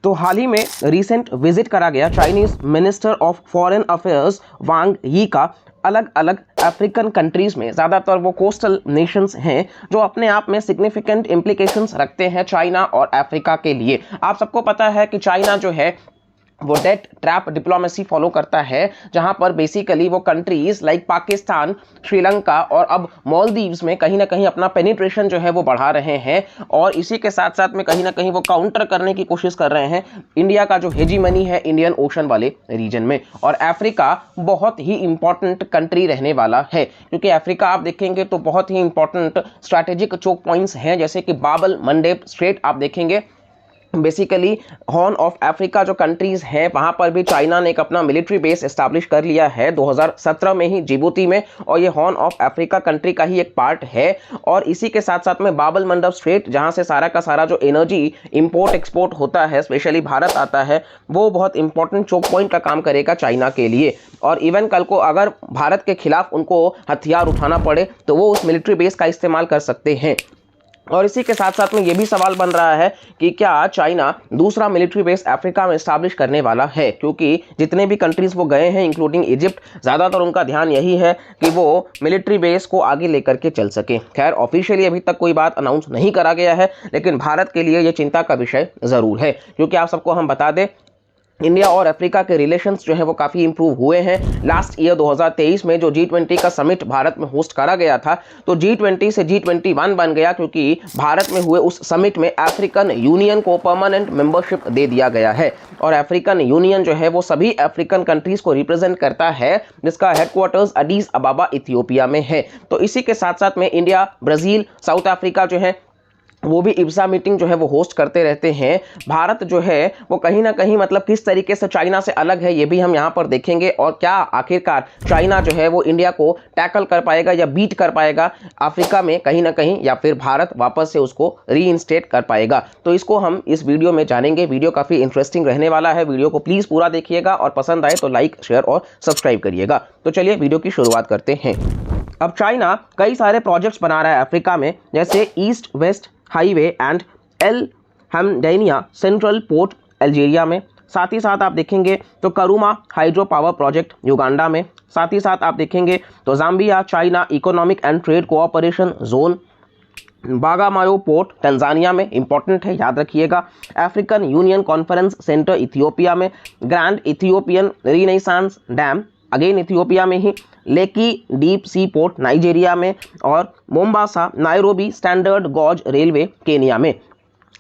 तो हाल ही में recent visit करा गया Chinese minister of foreign affairs Wang Yi का अलग अलग अफ्रीकन कंट्रीज में, ज़्यादातर वो कोस्टल नेशंस हैं जो अपने आप में सिग्निफिकेंट इम्प्लीकेशंस रखते हैं चाइना और अफ्रीका के लिए। आप सबको पता है कि चाइना जो है वो डेट ट्रैप डिप्लोमेसी फॉलो करता है, जहां पर बेसिकली वो कंट्रीज लाइक पाकिस्तान, श्रीलंका और अब मालदीव्स में कहीं ना कहीं अपना पेनिट्रेशन जो है वो बढ़ा रहे हैं, और इसी के साथ साथ में कहीं ना कहीं वो काउंटर करने की कोशिश कर रहे हैं इंडिया का जो हेजीमनी है इंडियन ओशन वाले रीजन में। और अफ्रीका बहुत ही इंपॉर्टेंट कंट्री रहने वाला है, क्योंकि अफ्रीका आप देखेंगे तो बहुत ही इंपॉर्टेंट स्ट्रैटेजिक चोक पॉइंट्स हैं, जैसे कि बाबल मंडेब स्ट्रेट आप देखेंगे। बेसिकली हॉर्न ऑफ अफ्रीका जो कंट्रीज हैं वहां पर भी चाइना ने एक अपना मिलिट्री बेस एस्टैब्लिश कर लिया है 2017 में ही जिबूती में, और ये हॉर्न ऑफ अफ्रीका कंट्री का ही एक पार्ट है। और इसी के साथ साथ में बाबल मंडब स्ट्रेट, जहां से सारा का सारा जो एनर्जी इंपोर्ट एक्सपोर्ट होता है स्पेशली भारत आता है, वो बहुत इंपॉर्टेंट चोक पॉइंट का काम करेगा चाइना के लिए। और इवन कल को अगर भारत के खिलाफ उनको हथियार उठाना पड़े तो वो उस मिलिट्री बेस का इस्तेमाल कर सकते हैं। और इसी के साथ साथ में ये भी सवाल बन रहा है कि क्या चाइना दूसरा मिलिट्री बेस अफ्रीका में एस्टैब्लिश करने वाला है, क्योंकि जितने भी कंट्रीज वो गए हैं इंक्लूडिंग इजिप्ट, ज़्यादातर उनका ध्यान यही है कि वो मिलिट्री बेस को आगे लेकर के चल सके। खैर ऑफिशियली अभी तक कोई बात अनाउंस नहीं करा गया है, लेकिन भारत के लिए ये चिंता का विषय ज़रूर है, क्योंकि आप सबको हम बता दें इंडिया और अफ्रीका के रिलेशंस जो है वो काफ़ी इंप्रूव हुए हैं। लास्ट ईयर 2023 में जो G20 का समिट भारत में होस्ट करा गया था, तो G20 से G21 बन गया, क्योंकि भारत में हुए उस समिट में अफ्रीकन यूनियन को परमानेंट मेंबरशिप दे दिया गया है। और अफ्रीकन यूनियन जो है वो सभी अफ्रीकन कंट्रीज को रिप्रेजेंट करता है, जिसका हेडक्वार्टर्स अडीस अबाबा इथियोपिया में है। तो इसी के साथ साथ में इंडिया, ब्राज़ील, साउथ अफ्रीका जो है वो भी इब्सा मीटिंग जो है वो होस्ट करते रहते हैं। भारत जो है वो कहीं ना कहीं मतलब किस तरीके से चाइना से अलग है ये भी हम यहाँ पर देखेंगे, और क्या आखिरकार चाइना जो है वो इंडिया को टैकल कर पाएगा या बीट कर पाएगा अफ्रीका में कहीं ना कहीं, या फिर भारत वापस से उसको रीइंस्टेट कर पाएगा। तो इसको हम इस वीडियो में जानेंगे। वीडियो काफ़ी इंटरेस्टिंग रहने वाला है, वीडियो को प्लीज़ पूरा देखिएगा और पसंद आए तो लाइक, शेयर और सब्सक्राइब करिएगा। तो चलिए वीडियो की शुरुआत करते हैं। अब चाइना कई सारे प्रोजेक्ट्स बना रहा है अफ्रीका में, जैसे East West highway and El Hamdania central port Algeria में। साथ ही साथ आप देखेंगे तो Karuma hydro power project Uganda में। साथ ही साथ आप देखेंगे तो Zambia China economic and trade cooperation zone, Bagamoyo port Tanzania में, इंपॉर्टेंट है याद रखिएगा। African Union conference centre Ethiopia में, grand Ethiopian renaissance dam again Ethiopia में ही, Lekki deep sea port Nigeria में, और Mombasa Nairobi standard gauge railway Kenya में।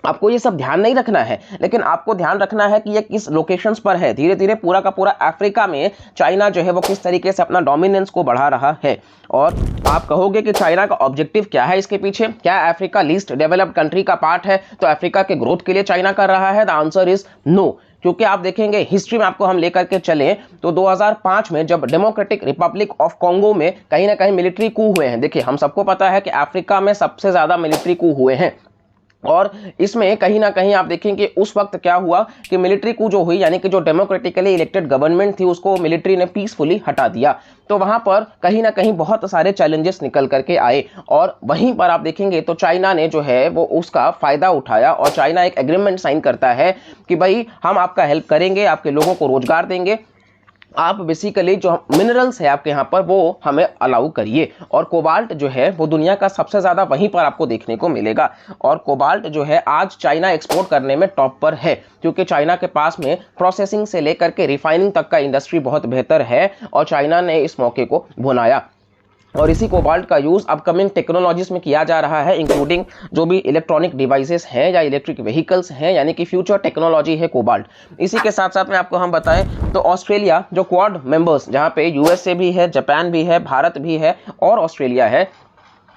आपको ये सब ध्यान नहीं रखना है, लेकिन आपको ध्यान रखना है कि ये किस लोकेशंस पर है। धीरे धीरे पूरा का पूरा अफ्रीका में चाइना जो है वो किस तरीके से अपना डोमिनेंस को बढ़ा रहा है। और आप कहोगे कि चाइना का ऑब्जेक्टिव क्या है इसके पीछे, क्या अफ्रीका लीस्ट डेवलप्ड कंट्री का पार्ट है तो अफ्रीका के ग्रोथ के लिए चाइना कर रहा है? The answer is no. क्योंकि आप देखेंगे हिस्ट्री में आपको हम लेकर के चलें तो 2005 में जब डेमोक्रेटिक रिपब्लिक ऑफ कॉन्गो में कहीं ना कहीं मिलिट्री कू हुए हैं। देखिए हम सबको पता है कि अफ्रीका में सबसे ज़्यादा मिलिट्री कू हुए हैं, और इसमें कहीं ना कहीं आप देखेंगे उस वक्त क्या हुआ कि मिलिट्री कू जो हुई, यानी कि जो डेमोक्रेटिकली इलेक्टेड गवर्नमेंट थी उसको मिलिट्री ने पीसफुली हटा दिया। तो वहां पर कहीं ना कहीं बहुत सारे चैलेंजेस निकल करके आए, और वहीं पर आप देखेंगे तो चाइना ने जो है वो उसका फायदा उठाया, और चाइना एक एग्रीमेंट साइन करता है कि भाई हम आपका हेल्प करेंगे, आपके लोगों को रोजगार देंगे, आप बेसिकली जो मिनरल्स है आपके यहाँ पर वो हमें अलाउ करिए। और कोबाल्ट जो है वो दुनिया का सबसे ज़्यादा वहीं पर आपको देखने को मिलेगा, और कोबाल्ट जो है आज चाइना एक्सपोर्ट करने में टॉप पर है, क्योंकि चाइना के पास में प्रोसेसिंग से लेकर के रिफाइनिंग तक का इंडस्ट्री बहुत बेहतर है, और चाइना ने इस मौके को भुनाया। और इसी कोबाल्ट का यूज़ अपकमिंग टेक्नोलॉजीज में किया जा रहा है, इंक्लूडिंग जो भी इलेक्ट्रॉनिक डिवाइसेस हैं या इलेक्ट्रिक व्हीकल्स हैं, यानी कि फ्यूचर टेक्नोलॉजी है कोबाल्ट। इसी के साथ साथ में आपको हम बताएं तो ऑस्ट्रेलिया जो क्वाड मेंबर्स, जहां पे यूएसए भी है, जापान भी है, भारत भी है और ऑस्ट्रेलिया है,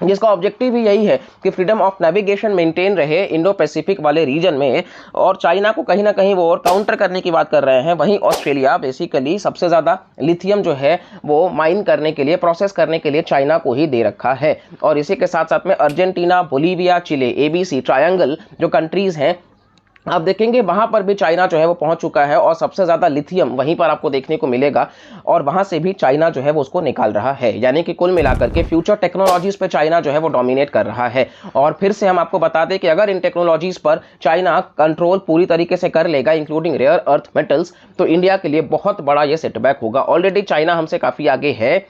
जिसका ऑब्जेक्टिव ही यही है कि फ्रीडम ऑफ नेविगेशन मेंटेन रहे इंडो पैसिफिक वाले रीजन में, और चाइना को कहीं ना कहीं वो काउंटर करने की बात कर रहे हैं। वहीं ऑस्ट्रेलिया बेसिकली सबसे ज़्यादा लिथियम जो है वो माइन करने के लिए, प्रोसेस करने के लिए चाइना को ही दे रखा है। और इसी के साथ साथ में अर्जेंटीना, बोलीविया, चिले, ABC ट्रायंगल जो कंट्रीज़ हैं आप देखेंगे वहां पर भी चाइना जो है वो पहुंच चुका है और सबसे ज्यादा लिथियम वहीं पर आपको देखने को मिलेगा और वहां से भी चाइना जो है वो उसको निकाल रहा है। यानी कि कुल मिलाकर के फ्यूचर टेक्नोलॉजीज पे चाइना जो है वो डोमिनेट कर रहा है। और फिर से हम आपको बता दें कि अगर इन टेक्नोलॉजीज पर चाइना कंट्रोल पूरी तरीके से कर लेगा इंक्लूडिंग रेयर अर्थ मेटल्स, तो इंडिया के लिए बहुत बड़ा ये सेटबैक होगा। ऑलरेडी चाइना हमसे काफी आगे है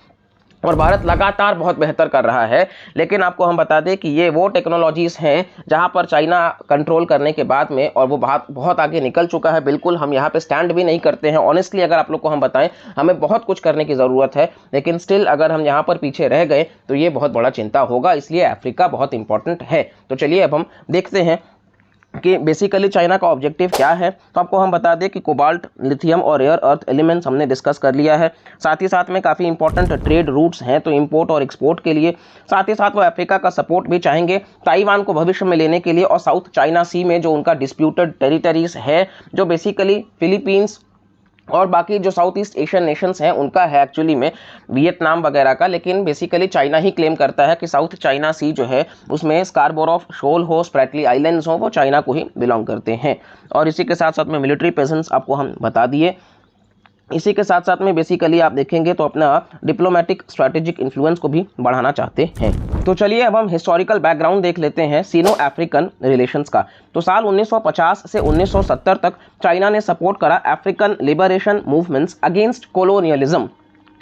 और भारत लगातार बहुत बेहतर कर रहा है, लेकिन आपको हम बता दें कि ये वो टेक्नोलॉजीज हैं जहां पर चाइना कंट्रोल करने के बाद में और वो बहुत आगे निकल चुका है। बिल्कुल हम यहाँ पे स्टैंड भी नहीं करते हैं। ऑनेस्टली अगर आप लोग को हम बताएं, हमें बहुत कुछ करने की ज़रूरत है, लेकिन स्टिल अगर हम यहाँ पर पीछे रह गए तो ये बहुत बड़ा चिंता होगा। इसलिए अफ्रीका बहुत इंपॉर्टेंट है। तो चलिए अब हम देखते हैं कि बेसिकली चाइना का ऑब्जेक्टिव क्या है। तो आपको हम बता दें कि कोबाल्ट, लिथियम और रेयर अर्थ एलिमेंट्स हमने डिस्कस कर लिया है। साथ ही साथ में काफ़ी इंपॉर्टेंट ट्रेड रूट्स हैं तो इंपोर्ट और एक्सपोर्ट के लिए। साथ ही साथ वो अफ्रीका का सपोर्ट भी चाहेंगे ताइवान को भविष्य में लेने के लिए, और साउथ चाइना सी में जो उनका डिस्प्यूटेड टेरिटरीज है जो बेसिकली फिलीपींस और बाकी जो साउथ ईस्ट एशियन नेशंस हैं उनका है, एक्चुअली में वियतनाम वगैरह का, लेकिन बेसिकली चाइना ही क्लेम करता है कि साउथ चाइना सी जो है उसमें स्कारबोरो शोल हो, स्प्रैटली आइलैंड्स हो, वो चाइना को ही बिलोंग करते हैं। और इसी के साथ साथ में मिलिट्री प्रेजेंस आपको हम बता दिए। इसी के साथ साथ में बेसिकली आप देखेंगे तो अपना डिप्लोमेटिक स्ट्रैटेजिक इन्फ्लुएंस को भी बढ़ाना चाहते हैं। तो चलिए अब हम हिस्टोरिकल बैकग्राउंड देख लेते हैं सीनो अफ्रीकन रिलेशंस का। तो साल 1950 से 1970 तक चाइना ने सपोर्ट करा African liberation movements against colonialism,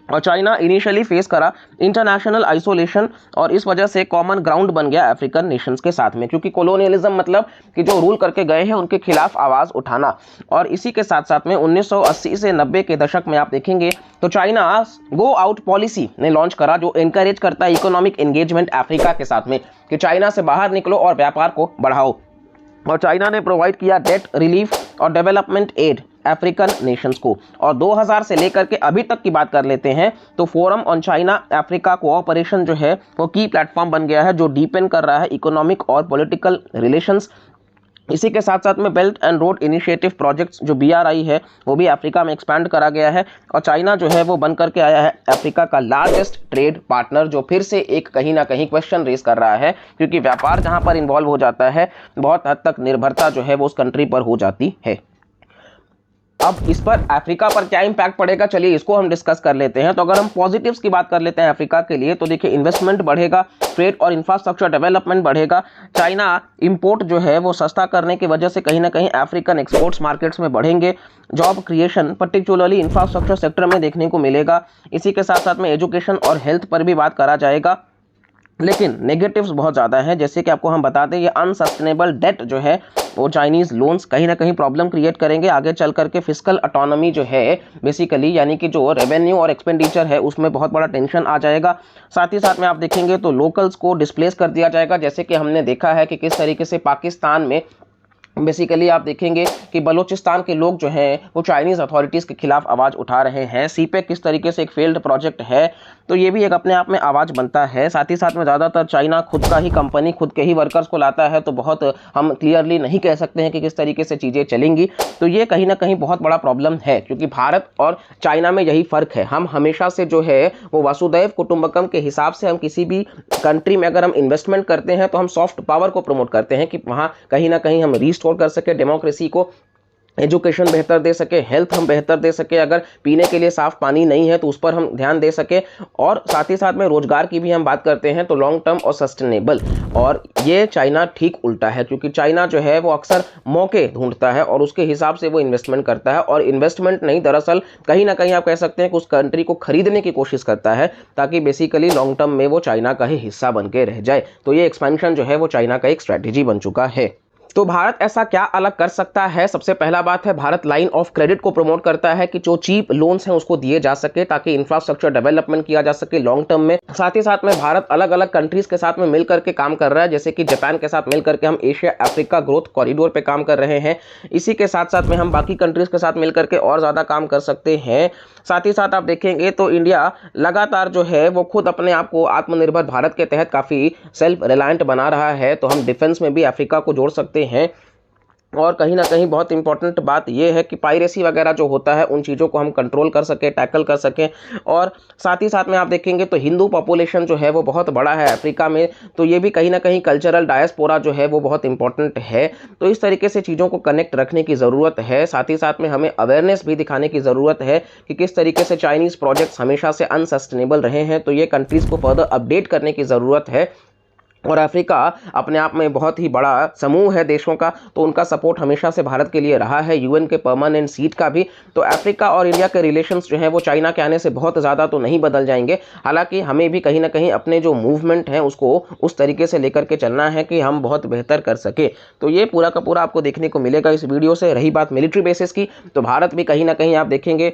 और चाइना इनिशियली फेस करा इंटरनेशनल आइसोलेशन और इस वजह से कॉमन ग्राउंड बन गया अफ्रीकन नेशंस के साथ में, क्योंकि कोलोनियलिज्म मतलब कि जो रूल करके गए हैं उनके खिलाफ आवाज उठाना। और इसी के साथ साथ में 1980 से 90 के दशक में आप देखेंगे तो चाइना गो आउट पॉलिसी ने लॉन्च करा, जो एनकरेज करता है इकोनॉमिक एंगेजमेंट अफ्रीका के साथ में कि चाइना से बाहर निकलो और व्यापार को बढ़ाओ। और चाइना ने प्रोवाइड किया डेट रिलीफ और डेवलपमेंट एड अफ्रीकन नेशंस को। और 2000 से लेकर के अभी तक की बात कर लेते हैं तो forum on China Africa cooperation जो है वो की प्लेटफॉर्म बन गया है, जो डीपेन कर रहा है इकोनॉमिक और पॉलिटिकल रिलेशंस। इसी के साथ साथ में belt and road initiative projects जो BRI है वो भी अफ्रीका में एक्सपैंड करा गया है। और चाइना जो है वो बन करके आया है अफ्रीका का लार्जेस्ट ट्रेड पार्टनर, जो फिर से एक कहीं ना कहीं क्वेश्चन रेस कर रहा है, क्योंकि व्यापार जहां पर इन्वॉल्व हो जाता है बहुत हद तक निर्भरता जो है वो उस कंट्री पर हो जाती है। अब इस पर अफ्रीका पर क्या इंपैक्ट पड़ेगा, चलिए इसको हम डिस्कस कर लेते हैं। तो अगर हम पॉजिटिव्स की बात कर लेते हैं अफ्रीका के लिए, तो देखिए इन्वेस्टमेंट बढ़ेगा, ट्रेड और इंफ्रास्ट्रक्चर डेवलपमेंट बढ़ेगा। चाइना इंपोर्ट जो है वो सस्ता करने की वजह से कहीं ना कहीं अफ्रीकन एक्सपोर्ट्स मार्केट्स में बढ़ेंगे। Job creation particularly infrastructure sector में देखने को मिलेगा। इसी के साथ साथ में एजुकेशन और हेल्थ पर भी बात करा जाएगा। लेकिन नेगेटिव्स बहुत ज़्यादा हैं, जैसे कि आपको हम बता दें ये अनसस्टेनेबल डेट जो है वो चाइनीज़ लोन्स कहीं ना कहीं प्रॉब्लम क्रिएट करेंगे आगे चल करके। फिस्कल ऑटोनॉमी जो है बेसिकली यानी कि जो रेवेन्यू और एक्सपेंडिचर है उसमें बहुत बड़ा टेंशन आ जाएगा। साथ ही साथ में आप देखेंगे तो लोकल्स को डिस्प्लेस कर दिया जाएगा, जैसे कि हमने देखा है कि किस तरीके से पाकिस्तान में बेसिकली आप देखेंगे कि बलूचिस्तान के लोग जो हैं वो चाइनीज़ अथॉरिटीज़ के खिलाफ आवाज़ उठा रहे हैं। सीपेक किस तरीके से एक फेल्ड प्रोजेक्ट है, तो ये भी एक अपने आप में आवाज़ बनता है। साथ ही साथ में ज़्यादातर चाइना खुद का ही कंपनी खुद के ही वर्कर्स को लाता है, तो बहुत हम क्लियरली नहीं कह सकते हैं कि किस तरीके से चीज़ें चलेंगी। तो ये कहीं ना कहीं बहुत बड़ा प्रॉब्लम है, क्योंकि भारत और चाइना में यही फ़र्क है। हम हमेशा से जो है वो वसुदैव कुटुंबकम के हिसाब से हम किसी भी कंट्री में अगर हम इन्वेस्टमेंट करते हैं तो हम सॉफ्ट पावर को प्रमोट करते हैं कि वहाँ कहीं ना कहीं हम रिस्टोर कर सके डेमोक्रेसी को, एजुकेशन बेहतर दे सके, हेल्थ हम बेहतर दे सके, अगर पीने के लिए साफ पानी नहीं है तो उस पर हम ध्यान दे सके, और साथ ही साथ में रोजगार की भी हम बात करते हैं तो लॉन्ग टर्म और सस्टेनेबल। और ये चाइना ठीक उल्टा है, क्योंकि चाइना जो है वो अक्सर मौके ढूंढता है और उसके हिसाब से वो इन्वेस्टमेंट करता है। और इन्वेस्टमेंट नहीं, दरअसल कहीं ना कहीं आप कह सकते हैं कि उस कंट्री को खरीदने की कोशिश करता है, ताकि बेसिकली लॉन्ग टर्म में वो चाइना का ही हिस्सा बन के रह जाए। तो ये एक्सपेंशन जो है वो चाइना का एक स्ट्रैटेजी बन चुका है। तो भारत ऐसा क्या अलग कर सकता है? सबसे पहला बात है, भारत लाइन ऑफ क्रेडिट को प्रमोट करता है कि जो चीप लोन्स हैं उसको दिए जा सके, ताकि इंफ्रास्ट्रक्चर डेवलपमेंट किया जा सके लॉन्ग टर्म में। साथ ही साथ में भारत अलग अलग कंट्रीज के साथ में मिल करके काम कर रहा है, जैसे कि जापान के साथ मिल करके हम एशिया अफ्रीका ग्रोथ कॉरिडोर पे काम कर रहे हैं। इसी के साथ साथ में हम बाकी कंट्रीज के साथ मिल करके और ज़्यादा काम कर सकते हैं। साथ ही साथ आप देखेंगे तो इंडिया लगातार जो है वो खुद अपने आप को आत्मनिर्भर भारत के तहत काफ़ी सेल्फ रिलायंट बना रहा है, तो हम डिफेंस में भी अफ्रीका को जोड़ सकते हैं। और कहीं ना कहीं बहुत इंपॉर्टेंट बात यह है कि पायरेसी वगैरह जो होता है उन चीज़ों को हम कंट्रोल कर सकें, टैकल कर सकें। और साथ ही साथ में आप देखेंगे तो हिंदू पॉपुलेशन जो है वो बहुत बड़ा है अफ्रीका में, तो ये भी कहीं ना कहीं कल्चरल डायस्पोरा जो है वो बहुत इंपॉर्टेंट है। तो इस तरीके से चीज़ों को कनेक्ट रखने की ज़रूरत है। साथ ही साथ में हमें अवेयरनेस भी दिखाने की ज़रूरत है कि किस तरीके से चाइनीज़ प्रोजेक्ट्स हमेशा से अनसस्टेनेबल रहे हैं, तो ये कंट्रीज़ को फर्दर अपडेट करने की ज़रूरत है। और अफ्रीका अपने आप में बहुत ही बड़ा समूह है देशों का, तो उनका सपोर्ट हमेशा से भारत के लिए रहा है, यूएन के परमानेंट सीट का भी। तो अफ्रीका और इंडिया के रिलेशंस जो हैं वो चाइना के आने से बहुत ज़्यादा तो नहीं बदल जाएंगे। हालांकि हमें भी कहीं ना कहीं अपने जो मूवमेंट है उसको उस तरीके से लेकर के चलना है कि हम बहुत बेहतर कर सके। तो ये पूरा का पूरा आपको देखने को मिलेगा इस वीडियो से। रही बात मिलिट्री बेसिस की, तो भारत भी कहीं ना कहीं आप देखेंगे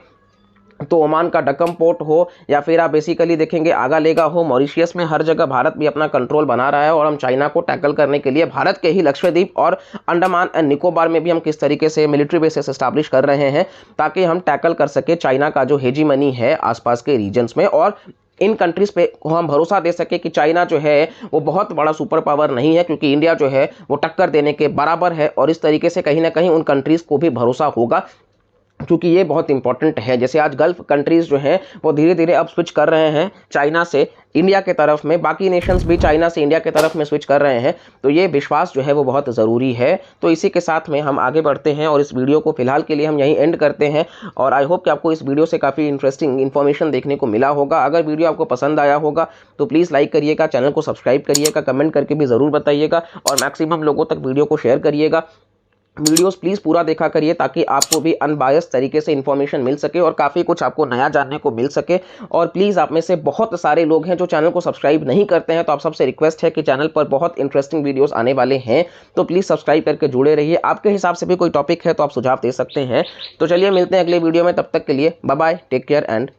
तो ओमान का डकम पोर्ट हो या फिर आप बेसिकली देखेंगे आगा लेगा हो, मॉरिशियस में, हर जगह भारत भी अपना कंट्रोल बना रहा है। और हम चाइना को टैकल करने के लिए भारत के ही लक्षद्वीप और अंडमान एंड निकोबार में भी हम किस तरीके से मिलिट्री बेसेस एस्टैब्लिश कर रहे हैं ताकि हम टैकल कर सके चाइना का जो हेजीमनी है आसपास के रीजन्स में। और इन कंट्रीज पे हम भरोसा दे सके कि चाइना जो है वो बहुत बड़ा सुपर पावर नहीं है, क्योंकि इंडिया जो है वो टक्कर देने के बराबर है। और इस तरीके से कहीं ना कहीं उन कंट्रीज को भी भरोसा होगा, क्योंकि ये बहुत इंपॉर्टेंट है। जैसे आज गल्फ कंट्रीज जो हैं वो धीरे धीरे अब स्विच कर रहे हैं चाइना से इंडिया के तरफ में, बाकी नेशंस भी चाइना से इंडिया के तरफ में स्विच कर रहे हैं। तो ये विश्वास जो है वो बहुत ज़रूरी है। तो इसी के साथ में हम आगे बढ़ते हैं और इस वीडियो को फिलहाल के लिए हम यहीं एंड करते हैं। और आई होप कि आपको इस वीडियो से काफ़ी इंटरेस्टिंग इन्फॉर्मेशन देखने को मिला होगा। अगर वीडियो आपको पसंद आया होगा तो प्लीज़ लाइक करिएगा, चैनल को सब्सक्राइब करिएगा, कमेंट करके भी ज़रूर बताइएगा और मैक्सिमम लोगों तक वीडियो को शेयर करिएगा। वीडियोस प्लीज़ पूरा देखा करिए ताकि आपको भी अनबायस तरीके से इन्फॉर्मेशन मिल सके और काफ़ी कुछ आपको नया जानने को मिल सके। और प्लीज़ आप में से बहुत सारे लोग हैं जो चैनल को सब्सक्राइब नहीं करते हैं, तो आप सबसे रिक्वेस्ट है कि चैनल पर बहुत इंटरेस्टिंग वीडियोस आने वाले हैं, तो प्लीज़ सब्सक्राइब करके जुड़े रहिए। आपके हिसाब से भी कोई टॉपिक है तो आप सुझाव दे सकते हैं। तो चलिए मिलते हैं अगले वीडियो में, तब तक के लिए bye bye, take care and